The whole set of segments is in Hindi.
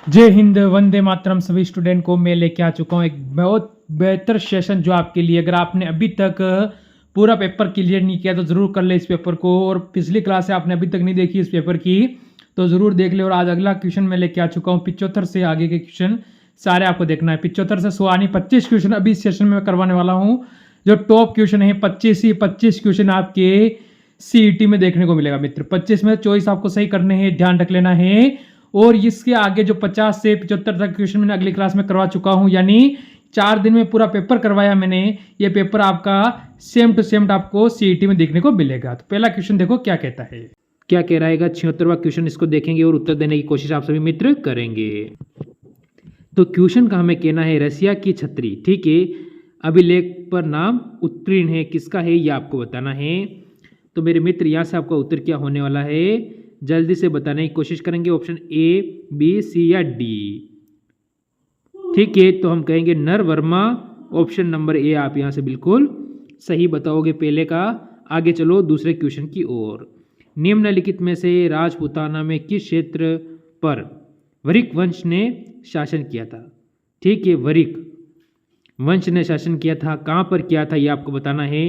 जय हिंद, वंदे मातरम। सभी स्टूडेंट को मैं लेके आ चुका हूँ एक बहुत बेहतर सेशन जो आपके लिए, अगर आपने अभी तक पूरा पेपर क्लियर नहीं किया तो ज़रूर कर ले इस पेपर को, और पिछली क्लास से आपने अभी तक नहीं देखी इस पेपर की तो ज़रूर देख ले। और आज अगला क्वेश्चन मैं लेके आ चुका हूँ 75 से आगे के क्वेश्चन सारे आपको देखना है। 75 से 100 यानी 25 क्वेश्चन अभी इस सेशन में करवाने वाला हूँ। जो टॉप क्वेश्चन है 25 ही 25 क्वेश्चन आपके सीईटी में देखने को मिलेगा मित्र। 25 में चॉइस आपको सही करने हैं, ध्यान रख लेना है। और इसके आगे जो 50 से 75 तक क्वेश्चन मैंने अगली क्लास में करवा चुका हूं, यानी 4 दिन में पूरा पेपर करवाया मैंने। ये पेपर आपका सेम टू सेम आपको सीईटी में देखने को मिलेगा। तो पहला क्वेश्चन देखो क्या कहता है, क्या कह रहा है। 76वां क्वेश्चन, इसको देखेंगे और उत्तर देने की कोशिश आप सभी मित्र करेंगे। तो क्वेश्चन का हमें कहना है रसिया की छतरी, ठीक है, अभिलेख पर नाम उत्तीर्ण है, किसका है ये आपको बताना है। तो मेरे मित्र यहाँ से आपका उत्तर क्या होने वाला है जल्दी से बताने की कोशिश करेंगे। ऑप्शन ए, बी, सी या डी। ठीक है, तो हम कहेंगे नर वर्मा। ऑप्शन नंबर ए आप यहाँ से बिल्कुल सही बताओगे पहले का। आगे चलो दूसरे क्वेश्चन की ओर। निम्नलिखित में से राजपूताना में किस क्षेत्र पर वरिक वंश ने शासन किया था। ठीक है, वरिक वंश ने शासन किया था, कहाँ पर किया था ये आपको बताना है।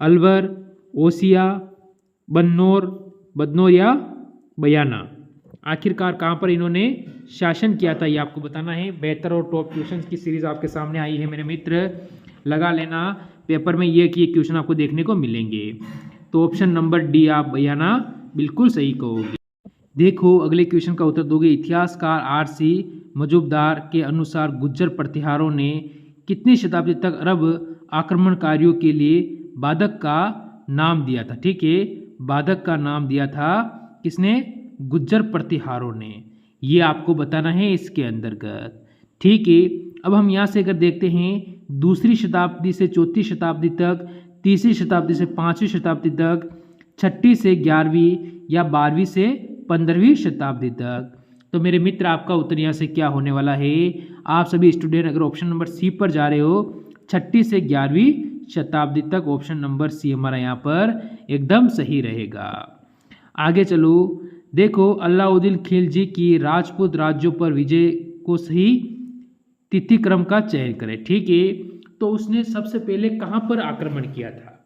अलवर, ओसिया, बदनौर या बयाना। आखिरकार कहाँ पर इन्होंने शासन किया था ये आपको बताना है। बेहतर और टॉप क्वेश्चंस की सीरीज आपके सामने आई है मेरे मित्र, लगा लेना पेपर में ये कि क्वेश्चन आपको देखने को मिलेंगे। तो ऑप्शन नंबर डी आप बयाना बिल्कुल सही कहोगे। देखो अगले क्वेश्चन का उत्तर दोगे। इतिहासकार आर.सी. मजूमदार के अनुसार गुज्जर प्रतिहारों ने कितनी शताब्दी तक अरब आक्रमणकारियों के लिए बाधक का नाम दिया था। ठीक है, बाधक का नाम दिया था किसने, गुज्जर प्रतिहारों ने, ये आपको बताना है इसके अंतर्गत। ठीक है, अब हम यहाँ से अगर देखते हैं दूसरी शताब्दी से चौथी शताब्दी तक, तीसरी शताब्दी से पाँचवीं शताब्दी तक, छठी से 11वीं या 12वीं से 15वीं शताब्दी तक। तो मेरे मित्र आपका उत्तर यहाँ से क्या होने वाला है। आप सभी स्टूडेंट अगर ऑप्शन नंबर सी पर जा रहे हो, छठी से 11वीं शताब्दी तक, ऑप्शन नंबर सी हमारा यहाँ पर एकदम सही रहेगा। आगे चलो, देखो अलाउद्दीन खिलजी की राजपूत राज्यों पर विजय को सही तिथि क्रम का चयन करें। ठीक है, तो उसने सबसे पहले कहाँ पर आक्रमण किया था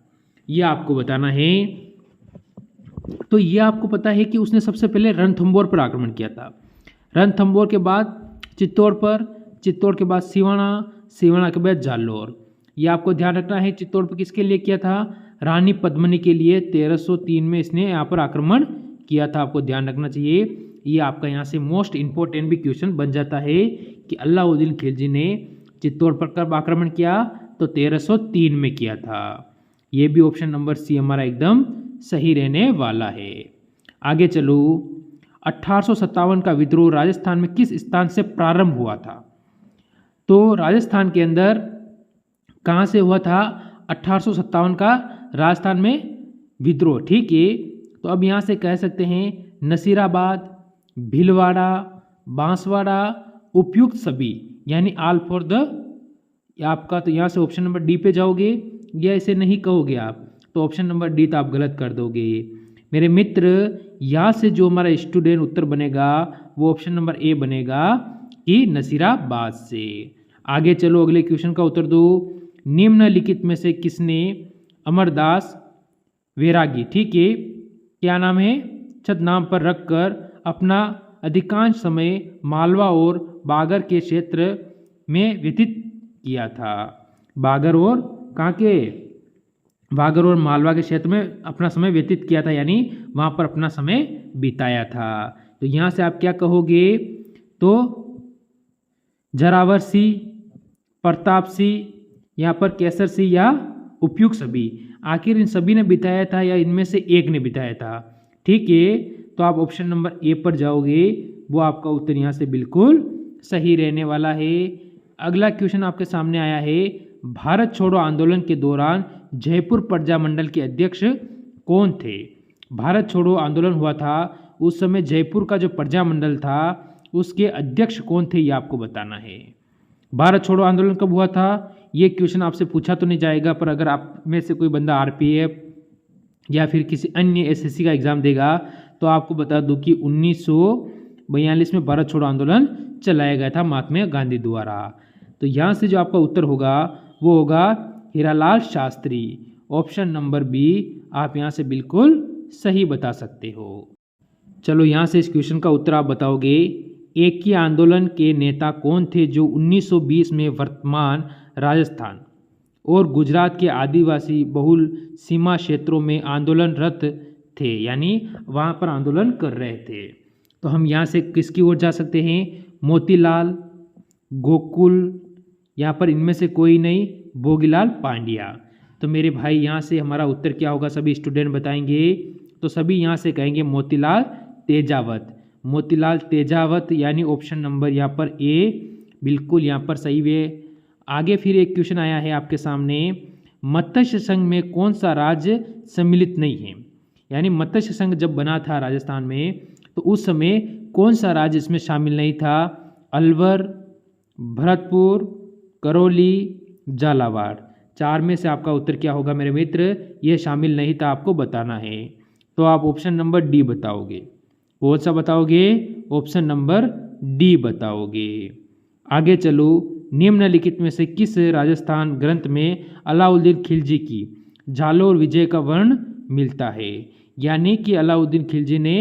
ये आपको बताना है। तो ये आपको पता है कि उसने सबसे पहले रणथंभौर पर आक्रमण किया था। रणथंभौर के बाद चित्तौड़ पर, चित्तौड़ के बाद सिवाना, सिवाना के बाद जालौर। ये आपको ध्यान रखना है। चित्तौड़ पर किसके लिए किया था, रानी पद्मिनी के लिए 1303 में इसने यहाँ पर आक्रमण किया था, आपको ध्यान रखना चाहिए। ये आपका यहाँ से मोस्ट इंपॉर्टेंट भी क्वेश्चन बन जाता है कि अलाउद्दीन खिलजी ने चित्तौड़ पर कब आक्रमण किया, तो 1303 में किया था। ये भी ऑप्शन नंबर सी हमारा एकदम सही रहने वाला है। आगे चलो, 1857 का विद्रोह राजस्थान में किस स्थान से प्रारंभ हुआ था। तो राजस्थान के अंदर कहाँ से हुआ था 1857 का राजस्थान में विद्रोह। ठीक है, तो अब यहाँ से कह सकते हैं नसीराबाद, भीलवाड़ा, बांसवाड़ा, उपयुक्त सभी, यानी ऑल फॉर द आपका। तो यहाँ से ऑप्शन नंबर डी पे जाओगे या ऐसे नहीं कहोगे आप, तो ऑप्शन नंबर डी तो आप गलत कर दोगे मेरे मित्र। यहाँ से जो हमारा स्टूडेंट उत्तर बनेगा वो ऑप्शन नंबर ए बनेगा कि नसीराबाद से। आगे चलो अगले क्वेश्चन का उत्तर दो। निम्नलिखित में से किसने अमरदास वैरागी, ठीक है, क्या नाम है, छद नाम पर रखकर अपना अधिकांश समय मालवा और बागर के क्षेत्र में व्यतीत किया था। बागर और कहाँ के, बागर और मालवा के क्षेत्र में अपना समय व्यतीत किया था, यानी वहाँ पर अपना समय बिताया था। तो यहाँ से आप क्या कहोगे, तो जरावर सिंह, प्रताप सिंह, यहाँ पर केसर सिंह या उपयुक्त सभी। आखिर इन सभी ने बिताया था या इनमें से एक ने बिताया था। ठीक है, तो आप ऑप्शन नंबर ए पर जाओगे, वो आपका उत्तर यहाँ से बिल्कुल सही रहने वाला है। अगला क्वेश्चन आपके सामने आया है, भारत छोड़ो आंदोलन के दौरान जयपुर प्रजा मंडल के अध्यक्ष कौन थे। भारत छोड़ो आंदोलन हुआ था उस समय जयपुर का जो प्रजा मंडल था उसके अध्यक्ष कौन थे ये आपको बताना है। भारत छोड़ो आंदोलन कब हुआ था ये क्वेश्चन आपसे पूछा तो नहीं जाएगा, पर अगर आप में से कोई बंदा आरपीएफ या फिर किसी अन्य एसएससी का एग्जाम देगा तो आपको बता दूं कि 1942 में भारत छोड़ो आंदोलन चलाया गया था महात्मा गांधी द्वारा। तो यहाँ से जो आपका उत्तर होगा वो होगा Hiralal Shastri. Option number B आप यहाँ से बिल्कुल सही बता सकते हो। चलो यहाँ से इस क्वेश्चन का उत्तर आप बताओगे। एकी आंदोलन के नेता कौन थे जो 1920 में वर्तमान राजस्थान और गुजरात के आदिवासी बहुल सीमा क्षेत्रों में आंदोलनरत थे, यानी वहाँ पर आंदोलन कर रहे थे। तो हम यहाँ से किसकी ओर जा सकते हैं? मोतीलाल, गोकुल, यहाँ पर इनमें से कोई नहीं, भोगीलाल पांड्या। तो मेरे भाई यहाँ से हमारा उत्तर क्या होगा सभी स्टूडेंट बताएंगे? तो सभी यहाँ से कहेंगे मोतीलाल तेजावत। मोतीलाल तेजावत यानी ऑप्शन नंबर यहाँ पर ए बिल्कुल यहाँ पर सही है। आगे फिर एक क्वेश्चन आया है आपके सामने, मत्स्य संघ में कौन सा राज्य सम्मिलित नहीं है? यानी मत्स्य संघ जब बना था राजस्थान में तो उस समय कौन सा राज्य इसमें शामिल नहीं था? अलवर, भरतपुर, करौली, झालावाड़। चार में से आपका उत्तर क्या होगा मेरे मित्र? ये शामिल नहीं था, आपको बताना है। तो आप ऑप्शन नंबर डी बताओगे। कौन सा बताओगे? ऑप्शन नंबर डी बताओगे। आगे चलो, निम्नलिखित में से किस राजस्थान ग्रंथ में अलाउद्दीन खिलजी की जालोर विजय का वर्ण मिलता है? यानी कि अलाउद्दीन खिलजी ने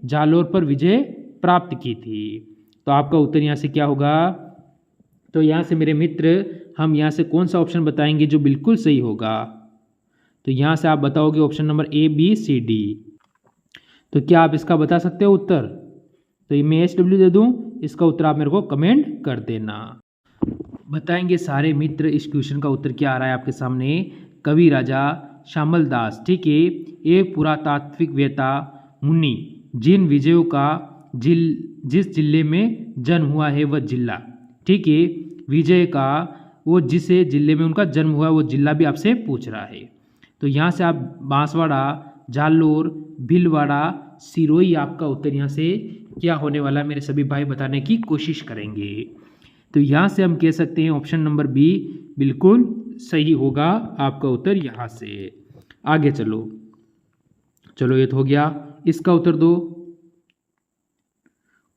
जालोर पर विजय प्राप्त की थी। तो आपका उत्तर यहाँ से क्या होगा? तो यहाँ से मेरे मित्र हम यहाँ से कौन सा ऑप्शन बताएंगे जो बिल्कुल सही होगा? तो यहाँ से आप बताओगे option number A, B, C, D. तो क्या आप इसका बता सकते हो उत्तर? तो ये मैं SW दे दूँ, इसका उत्तर आप मेरे को कमेंट कर देना। बताएंगे सारे मित्र इस क्वेश्चन का उत्तर क्या आ रहा है आपके सामने। कवि राजा श्यामल दास, ठीक है, एक पुरातात्विकवेत्ता मुनि, जिन विजयों का जिस जिले में जन्म हुआ है वह जिला, ठीक है, विजय का वो जिसे जिले में उनका जन्म हुआ वो जिला भी आपसे पूछ रहा है। तो यहाँ से आप बांसवाड़ा, जालोर, भीलवाड़ा, सिरोही, आपका उत्तर यहाँ से क्या होने वाला है मेरे सभी भाई बताने की कोशिश करेंगे। तो यहाँ से हम कह सकते हैं ऑप्शन नंबर बी बिल्कुल सही होगा आपका उत्तर यहाँ से। आगे चलो, चलो ये तो हो गया, इसका उत्तर दो।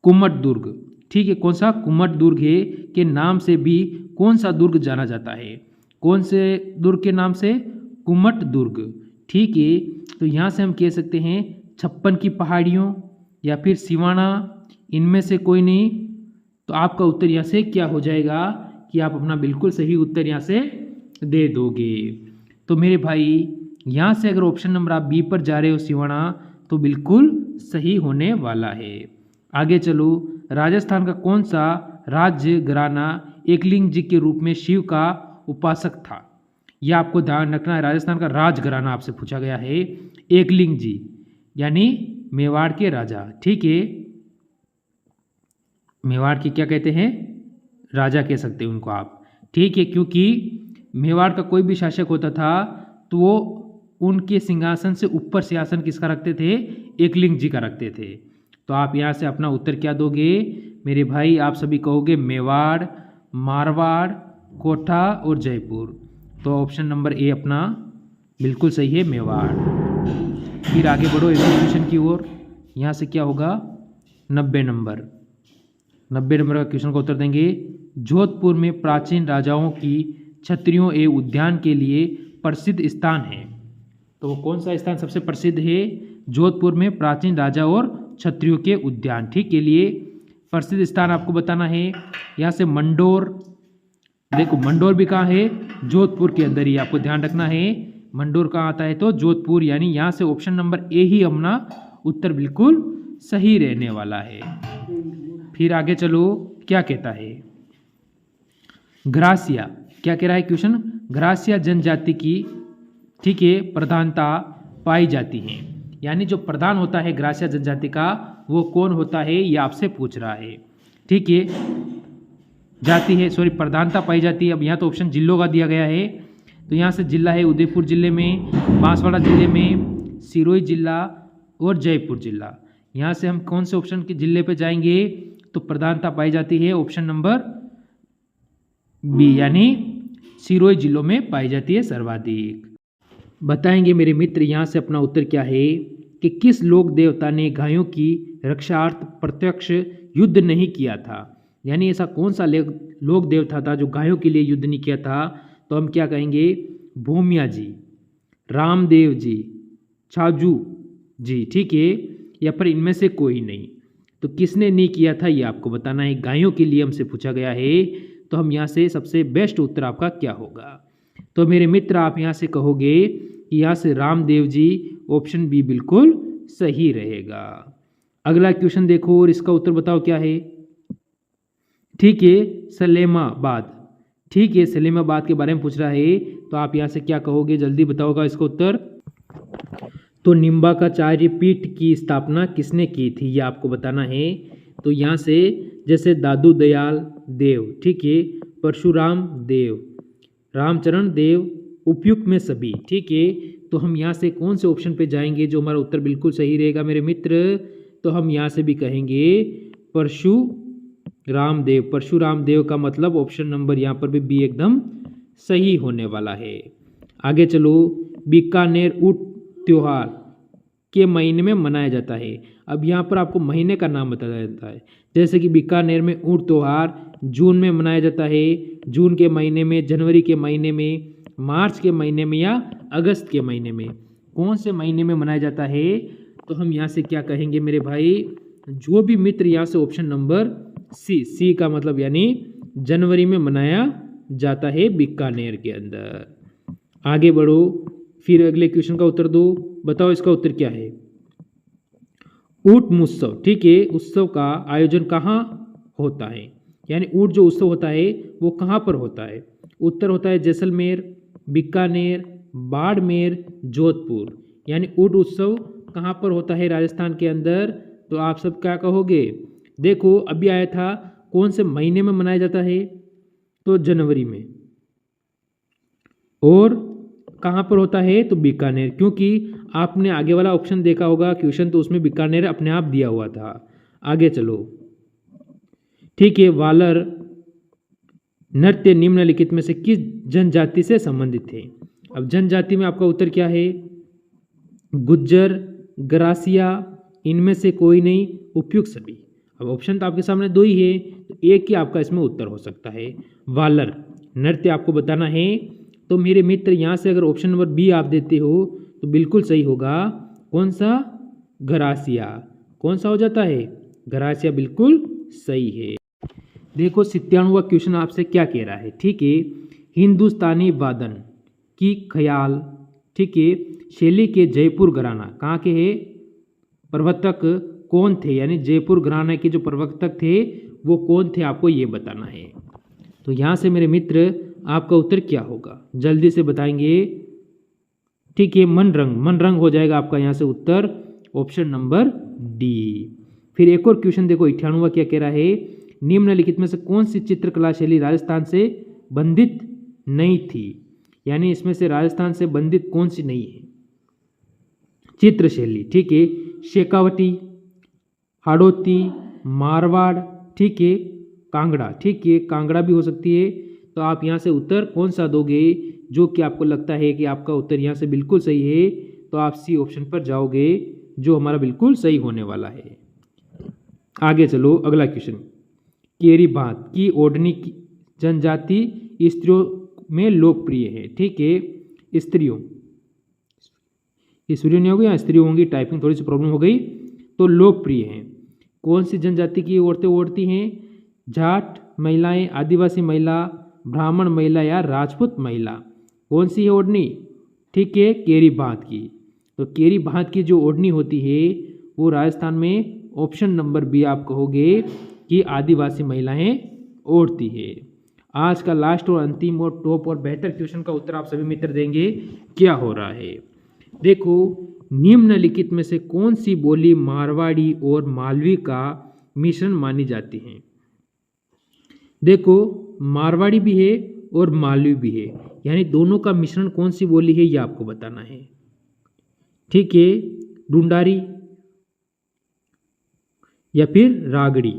कुमट दुर्ग, ठीक है, कौन सा? कुमट दुर्ग है के नाम से भी कौन सा दुर्ग जाना जाता है? कौन से दुर्ग के नाम से? कुमट दुर्ग, ठीक है। तो यहाँ से हम कह सकते हैं 56 की पहाड़ियों या फिर सिवाना, इनमें से कोई नहीं। तो आपका उत्तर यहाँ से क्या हो जाएगा कि आप अपना बिल्कुल सही उत्तर यहाँ से दे दोगे। तो मेरे भाई यहाँ से अगर ऑप्शन नंबर आप बी पर जा रहे हो सिवाना, तो बिल्कुल सही होने वाला है। आगे चलो, राजस्थान का कौन सा राज्य घराना एकलिंग जी के रूप में शिव का उपासक था? यह आपको ध्यान रखना है, राजस्थान का राजघराना आपसे पूछा गया है। एकलिंग जी यानी मेवाड़ के राजा, ठीक है, मेवाड़ के क्या कहते हैं? राजा कह सकते हैं उनको आप, ठीक है, क्योंकि मेवाड़ का कोई भी शासक होता था तो वो उनके सिंहासन से ऊपर सिंहासन किसका रखते थे? एकलिंग जी का रखते थे। तो आप यहाँ से अपना उत्तर क्या दोगे मेरे भाई? आप सभी कहोगे मेवाड़, मारवाड़, कोटा और जयपुर। तो ऑप्शन नंबर ए अपना बिल्कुल सही है, मेवाड़। फिर आगे बढ़ो क्वेश्चन की ओर। यहाँ से क्या होगा? 90 नंबर का क्वेश्चन का उत्तर देंगे। जोधपुर में प्राचीन राजाओं की छत्रियों एवं उद्यान के लिए प्रसिद्ध स्थान है। तो वो कौन सा स्थान सबसे प्रसिद्ध है? जोधपुर में प्राचीन राजा और छत्रियों के उद्यान, ठीक, के लिए प्रसिद्ध स्थान आपको बताना है। यहाँ से मंडोर, देखो मंडोर भी कहाँ है? जोधपुर के अंदर ही, आपको ध्यान रखना है। मंडोर कहाँ आता है? तो जोधपुर, यानी यहाँ से ऑप्शन नंबर ए ही अपना उत्तर बिल्कुल सही रहने वाला है। फिर आगे चलो, क्या कहता है? ग्रासिया, क्या कह रहा है क्वेश्चन? ग्रासिया जनजाति की, ठीक है, प्रधानता पाई जाती है। यानी जो प्रधान होता है ग्रासिया जनजाति का वो कौन होता है, ये आपसे पूछ रहा है, ठीक है। जाती है, सॉरी, प्रधानता पाई जाती है। अब यहाँ तो ऑप्शन जिलों का दिया गया है, तो यहाँ से जिला है उदयपुर जिले में, बांसवाड़ा जिले में, सिरोही जिला और जयपुर जिला। यहाँ से हम कौन से ऑप्शन के जिले पे जाएंगे? तो प्रधानता पाई जाती है ऑप्शन नंबर बी, यानी सिरोही जिलों में पाई जाती है सर्वाधिक। बताएंगे मेरे मित्र यहाँ से अपना उत्तर क्या है कि किस लोक देवता ने गायों की रक्षार्थ प्रत्यक्ष युद्ध नहीं किया था? यानी ऐसा कौन सा लोक देवता था जो गायों के लिए युद्ध नहीं किया था, तो हम क्या कहेंगे, भूमिया जी, रामदेव जी, छाजू जी, ठीक है, या फिर इनमें से कोई नहीं। तो किसने नहीं किया था ये आपको बताना है, गायों के लिए हमसे पूछा गया है, तो हम यहाँ से सबसे बेस्ट उत्तर आपका क्या होगा। तो मेरे मित्र आप यहाँ से कहोगे कि यहाँ से रामदेव जी, ऑप्शन बी बिल्कुल सही रहेगा। अगला क्वेश्चन देखो और इसका उत्तर बताओ क्या है। ठीक है, सलेमाबाद, ठीक है, सलेमाबाद के बारे में पूछ रहा है, तो आप यहाँ से क्या कहोगे, जल्दी बताओगा इसका उत्तर। तो निम्बाकाचार्य पीठ की स्थापना किसने की थी ये आपको बताना है। तो यहाँ से जैसे दादू दयाल देव, ठीक है, परशुराम देव, रामचरण देव, उपयुक्त में सभी, ठीक है। तो हम यहाँ से कौन से ऑप्शन पे जाएंगे जो हमारा उत्तर बिल्कुल सही रहेगा मेरे मित्र, तो हम यहाँ से भी कहेंगे परशुराम देव। परशुराम देव का मतलब ऑप्शन नंबर यहाँ पर भी बी एकदम सही होने वाला है। आगे चलो, बीकानेर ऊंट त्योहार के महीने में मनाया जाता है। अब यहाँ पर आपको महीने का नाम बताया जाता है, जैसे कि बीकानेर में ऊंट त्योहार जून में मनाया जाता है, जून के महीने में, जनवरी के महीने में, मार्च के महीने में या अगस्त के महीने में, कौन से महीने में मनाया जाता है। तो हम यहाँ से क्या कहेंगे मेरे भाई, जो भी मित्र यहाँ से ऑप्शन नंबर सी का मतलब यानी जनवरी में मनाया जाता है बीकानेर के अंदर। आगे बढ़ो, फिर अगले क्वेश्चन का उत्तर दो, बताओ इसका उत्तर क्या है। ऊंट महोत्सव, ठीक है, उत्सव का आयोजन कहाँ होता है, यानी ऊंट जो उत्सव होता है वो कहाँ पर होता है। उत्तर होता है जैसलमेर, बीकानेर, बाड़मेर, जोधपुर। यानी ऊंट उत्सव कहाँ पर होता है राजस्थान के अंदर, तो आप सब क्या कहोगे। देखो अभी आया था, कौन से महीने में मनाया जाता है, तो जनवरी में, और कहाँ पर होता है, तो बीकानेर, क्योंकि आपने आगे वाला ऑप्शन देखा होगा क्वेश्चन, तो उसमें बीकानेर अपने आप दिया हुआ था। आगे चलो, ठीक है, वालर नृत्य निम्नलिखित में से किस जनजाति से संबंधित थे। अब जनजाति में आपका उत्तर क्या है, गुज्जर, ग्रासिया, इनमें से कोई नहीं, उपयुक्त सभी। अब ऑप्शन तो आपके सामने दो ही है, तो एक ही आपका इसमें उत्तर हो सकता है, वालर नृत्य आपको बताना है। तो मेरे मित्र यहाँ से अगर ऑप्शन नंबर बी आप देते हो तो बिल्कुल सही होगा, कौन सा, ग्रासिया। कौन सा हो जाता है, ग्रासिया बिल्कुल सही है। देखो 97वां क्वेश्चन आपसे क्या कह रहा है, ठीक है, हिंदुस्तानी वादन की ख्याल, ठीक है, शैली के जयपुर घराना कहाँ के है, प्रवर्तक कौन थे, यानी जयपुर घराने के जो प्रवर्तक थे वो कौन थे, आपको ये बताना है। तो यहाँ से मेरे मित्र आपका उत्तर क्या होगा, जल्दी से बताएंगे। ठीक है, मन रंग हो जाएगा आपका यहाँ से उत्तर, ऑप्शन नंबर डी। फिर एक और क्वेश्चन देखो 98वां क्या कह रहा है, निम्नलिखित में से कौन सी चित्रकला शैली राजस्थान से बंधित नहीं थी, यानी इसमें से राजस्थान से बंधित कौन सी नहीं है चित्र शैली। ठीक है, शेखावटी, हाड़ौती, मारवाड़, ठीक है, कांगड़ा, ठीक है, कांगड़ा भी हो सकती है। तो आप यहाँ से उत्तर कौन सा दोगे जो कि आपको लगता है कि आपका उत्तर यहाँ से बिल्कुल सही है, तो आप सी ऑप्शन पर जाओगे जो हमारा बिल्कुल सही होने वाला है। आगे चलो, अगला क्वेश्चन, केरी बात की ओढ़नी की जनजाति स्त्रियों में लोकप्रिय है। ठीक है, स्त्रियों, स्त्रियों नहीं होगी, यहाँ स्त्रियों होंगी, टाइपिंग थोड़ी सी प्रॉब्लम हो गई, तो लोकप्रिय है। कौन सी जनजाति की औरतें ओढ़ती हैं, जाट महिलाएं, आदिवासी महिला, ब्राह्मण महिला या राजपूत महिला, कौन सी है ओढ़नी, ठीक है, केरी बात की। तो केरी बात की जो ओढ़नी होती है वो राजस्थान में ऑप्शन नंबर बी आप कहोगे कि आदिवासी महिलाएं ओढ़ती है। आज का लास्ट और अंतिम और टॉप और बेहतर क्वेश्चन का उत्तर आप सभी मित्र देंगे, क्या हो रहा है। देखो, निम्नलिखित में से कौन सी बोली मारवाड़ी और मालवी का मिश्रण मानी जाती है। देखो, मारवाड़ी भी है और मालवी भी है, यानी दोनों का मिश्रण कौन सी बोली है ये आपको बताना है। ठीक है, ढूंढारी या फिर रागड़ी,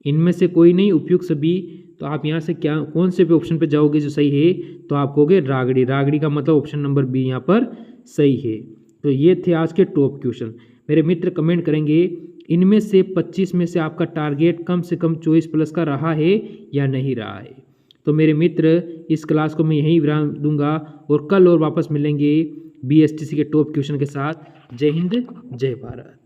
इनमें से कोई नहीं, उपयुक्त सभी। तो आप यहाँ से क्या कौन से पे ऑप्शन पे जाओगे जो सही है, तो आप कहोगे रागड़ी। रागड़ी का मतलब ऑप्शन नंबर बी यहाँ पर सही है। तो ये थे आज के टॉप क्वेश्चन। मेरे मित्र कमेंट करेंगे इनमें से 25 में से आपका टारगेट कम से कम 24 प्लस का रहा है या नहीं रहा है। तो मेरे मित्र, इस क्लास को मैं यहीं विराम दूंगा और कल और वापस मिलेंगे BSTC के टॉप क्वेश्चन के साथ। जय हिंद, जय भारत।